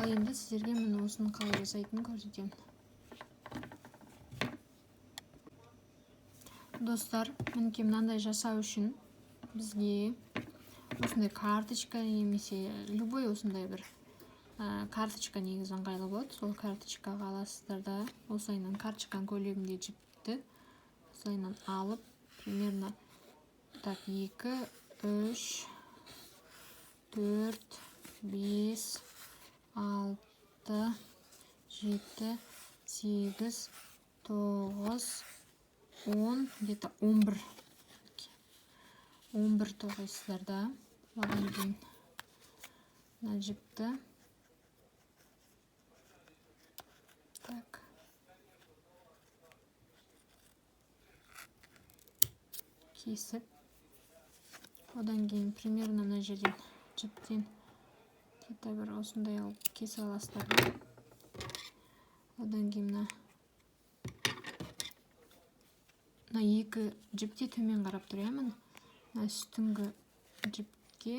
Ал енді сіздерге міне осыны қалай жасайтынын көрсетемін. Достар, мінекей мынандай жасау үшін бізге осындай карточка немесе любой осындай бір карточка негізі ыңғайлы болады. Сол карточкаға аласыздар да осылайынан карточканың көлемінде жіпті осылайынан алып, примерно так 2, 3, 4, 5, 6, 7, 8, 9, 10, где-то 11. 11 тоғайсыздар да. Одан кейін мына жіпті так кесіп, одан кейін примерно мына жерден жіптен где-то бір осындай алып кесіп аласыздар да. Одан кейін мына екі жіпте төмен қарап тұр, мына үстіңгі жіпке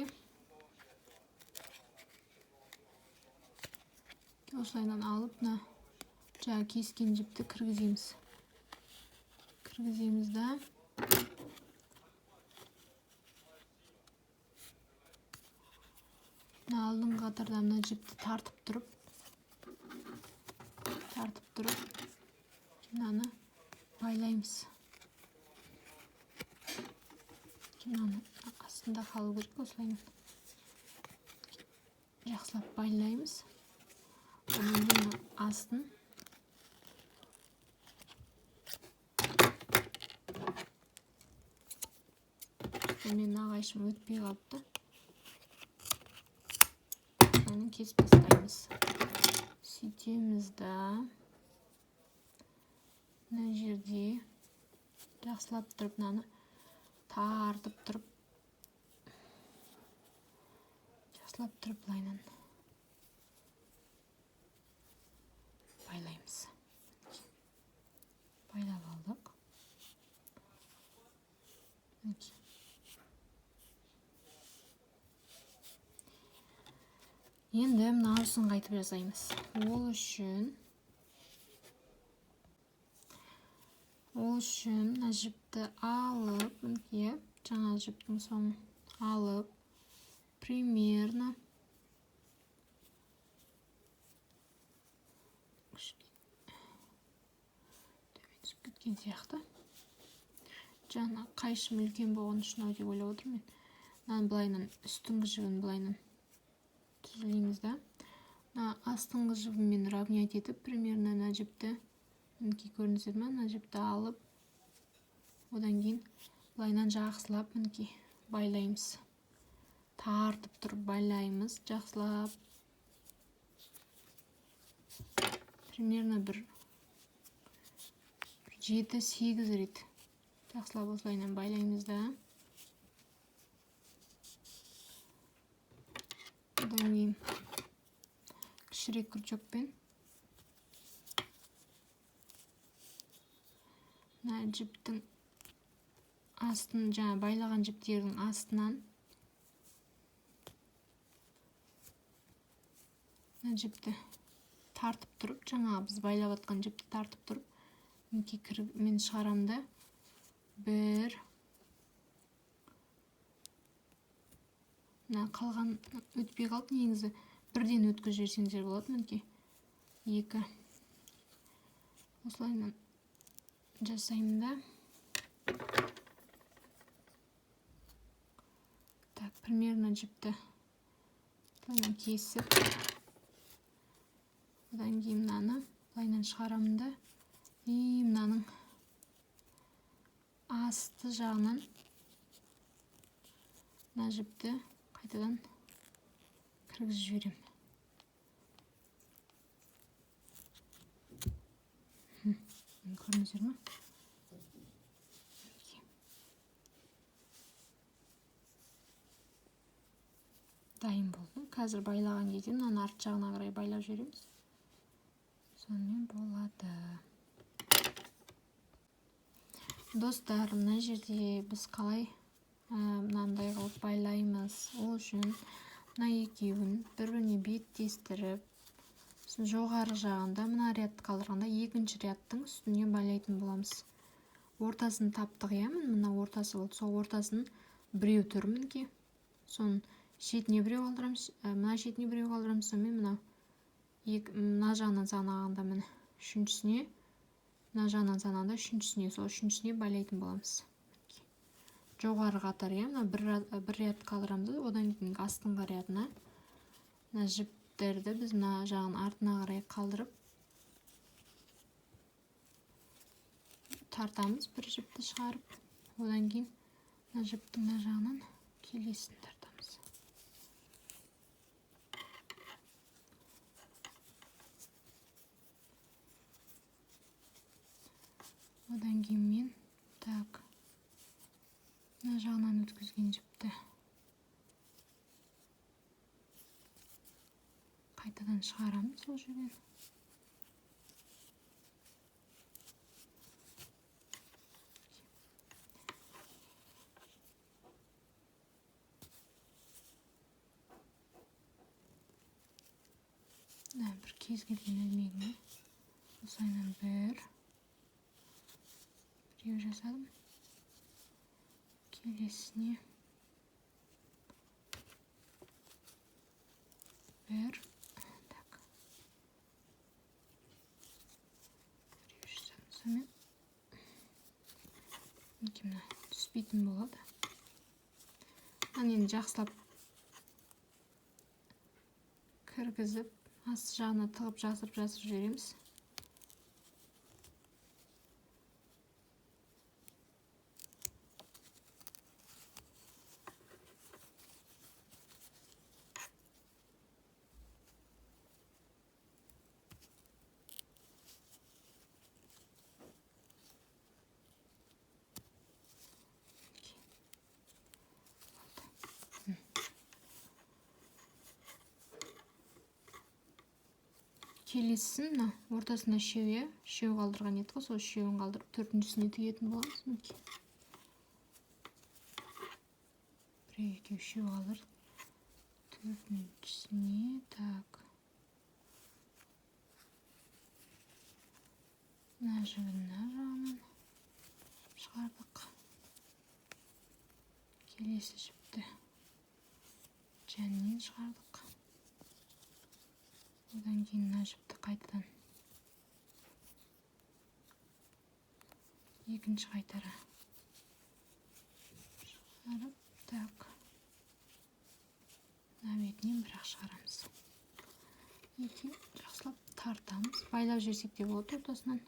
осылайынан алып, мына жаңа кескен жіпті кіргіземіз. Кіргіземіз да алдыңғы қатарда мына жіпті тартып тұрып, мынаны байлаймыз. Мынаны астында қалу керек, осылайынан жақсылап байлаймыз. Одан кейін астын мен ағайшым өтпей қалыпты. Оны кесіп тастаймыз. Сөйтеміз да мына жерде жақсылап тұрып, мынаны тартып тұрып, жақсылап тұрып былайынан байлаймыз. Байлап алдық. Енді мынасын қайтып жасаймыз. Ол үшін мына жіпті алып, мінекей, жаңа жіптің соңын алып, примерно төмен түсіп кеткен сияқты. Жаңа қайшым үлкен болған үшін деп ойлап отырмын мен. Мынаны былайынан үстіңгі жібін былайынан түзілейміз да. Астыңғы жібімен равнять етіп, примерно мына жіпті, мінекей көрінеді ме, мына жіпті алып, одан кейін былайынан жақсылап мінекей байлаймыз. Тартып тұрып байлаймыз, жақсылап. Примерно бір 7-8 рет жақсылап осылайынан байлаймыз да. Одан кейін кішірек крючокпен мына жіптің астын, жаңа байлаған жіптердің астынан мына жіпті тартып тұрып, жаңа біз байлап атқан жіпті тартып тұрып, мен шығарамда бір, мына қалған өтпей қалды, негізі бірден өткізіп жіберсеңіздер болады, мінекей 2. Осылайынан жасаймын да. Так, примерно жіпті кесіп, одан кейін мынаны былайынан шығарамын да, мынаның асты жағынан мына жіпті қайтадан кіргізіп жіберем. Көрініздер ме? Дайын болды. Қазір байлаған кезде мынаны арт жағына қарай байлап жібереміз. Сонымен болады. Достар, мына жерде біз қалай мынандай қылып байлаймыз. Ол үшін мына екеуін бір-біріне беттестіріп, жоғары жағында мына ряд қалдырғанда екінші рядтың үстіне байлайтын боламыз. Ортасын таптық, иә, мына ортасы болды. Сол ортасын біреу тұр мінекей. Соның шетіне біреу қалдырамыз, мына шетіне біреу қалдырамыз, сонымен мына жағынан санағанда міне үшіншісіне, мына жағынан санағанда үшіншісіне, сол үшіншісіне байлайтын боламыз. Жоғары қатар, иә, мына бір ряд қалдырамыз, одан кейін астыңғы рядына мына жіптерді біз мына жағын артына қарай қалдырып тартамыз, бір жіпті шығарып, одан кейін мына жіптің мына жағынан келесін тартамыз. Одан кейін мен мына жағынан өткізген жіпті қайтадан шығарамыз сол жерден. Бір кез келген ілмегіне осылайынан біреу жасадым. Келесіне біреу жасадым. Сонымен мына түспейтін болады. Енді жақсылап кіргізіп, асты жағына тығып жасырып жібереміз. Келесін ортасына үшеу қалдырған еді ғой, сол үшеуін қалдырып төртіншісіне тігетін боламыз. Бір, екі, үшеу қалдырып төртіншісіне мына жібін мына жағынан шығардық. Келесі жіпті жәннен шығардық. Одан кейін мына жіпті қайтадан екінші қайтара шығарып, мына бетінен бір-ақ шығарамыз. Жақсылап тартамыз. Байлап жіберсек те болады ортасынан.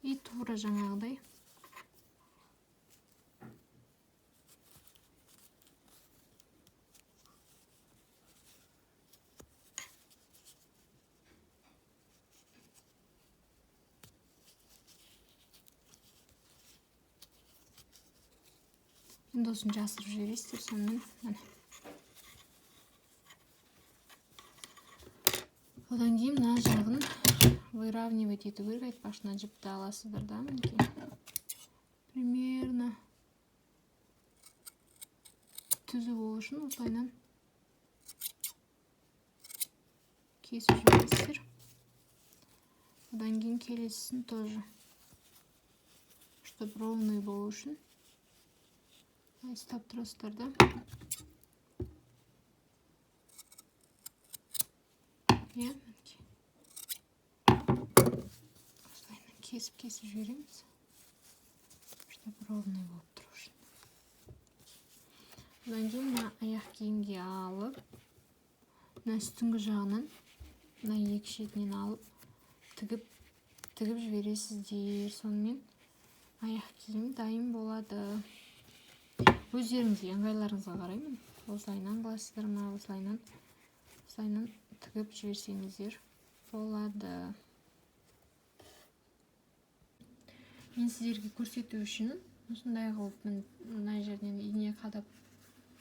И тура жаңағыдай енді осыны жасырып жібересіздер, сонымен одан кейін мына жағын выравнивать ету керек. Айтпақшы, мына жіпті аласыздар да, примерно түзу болу үшін осылайынан кесіп жібересіздер. Одан кейін келесісін тоже, чтобы ровный болу үшін ұстап тұрасыздар да. Осылайынан кесіп жібереміз, чтобы ровный болып тұру үшін. Одан кейін мына аяқ киімге алып, мына үстіңгі жағынан, мына екі шетінен алып, тігіп жібересіздер. Сонымен аяқ киім дайын болады. Өздеріңізге, ыңғайларыңызға қараймын. Осылайынан қыласыздар ма, осылайынан тігіп жіберсеңіздер болады. Мен сіздерге көрсету үшін осындай қылып, мына жерден ине қадап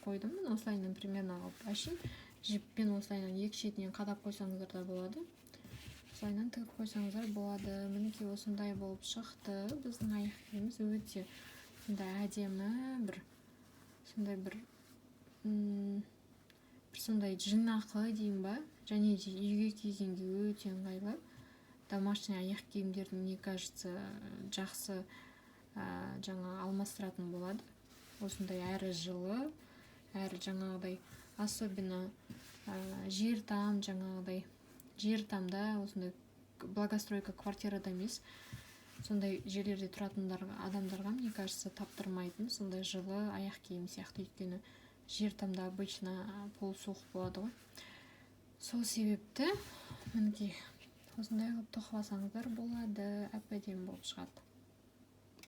қойдым. Осылайынан примерно қылып ашын. Жіппен осылайынан екі шетінен қадап қойсаңыздар да болады. Осылайынан тігіп қойсаңыздар болады. Мінекей осындай болып шықты. Біздің аяқ киіміміз өте әдемі, сондай бір бір сондай жинақы деймін ба, және де үйге кигенге өте ыңғайлы. Домашний аяқ киімдердің, мне кажется, жақсы жаңа алмастыратын болады. Осындай әрі жылы, әрі жаңағыдай, особенно жер тамда, осындай благостройка квартирада емес, сондай жерлерде тұратын адамдарға, мне кажется, таптырмайтын сондай жылы аяқ киім сияқты. Өйткені жер тамда обычно пол суық болады ғой. Сол себепті мінекей осындай қылып тоқып алсаңыздар болады, әп-әдемі болып шығады.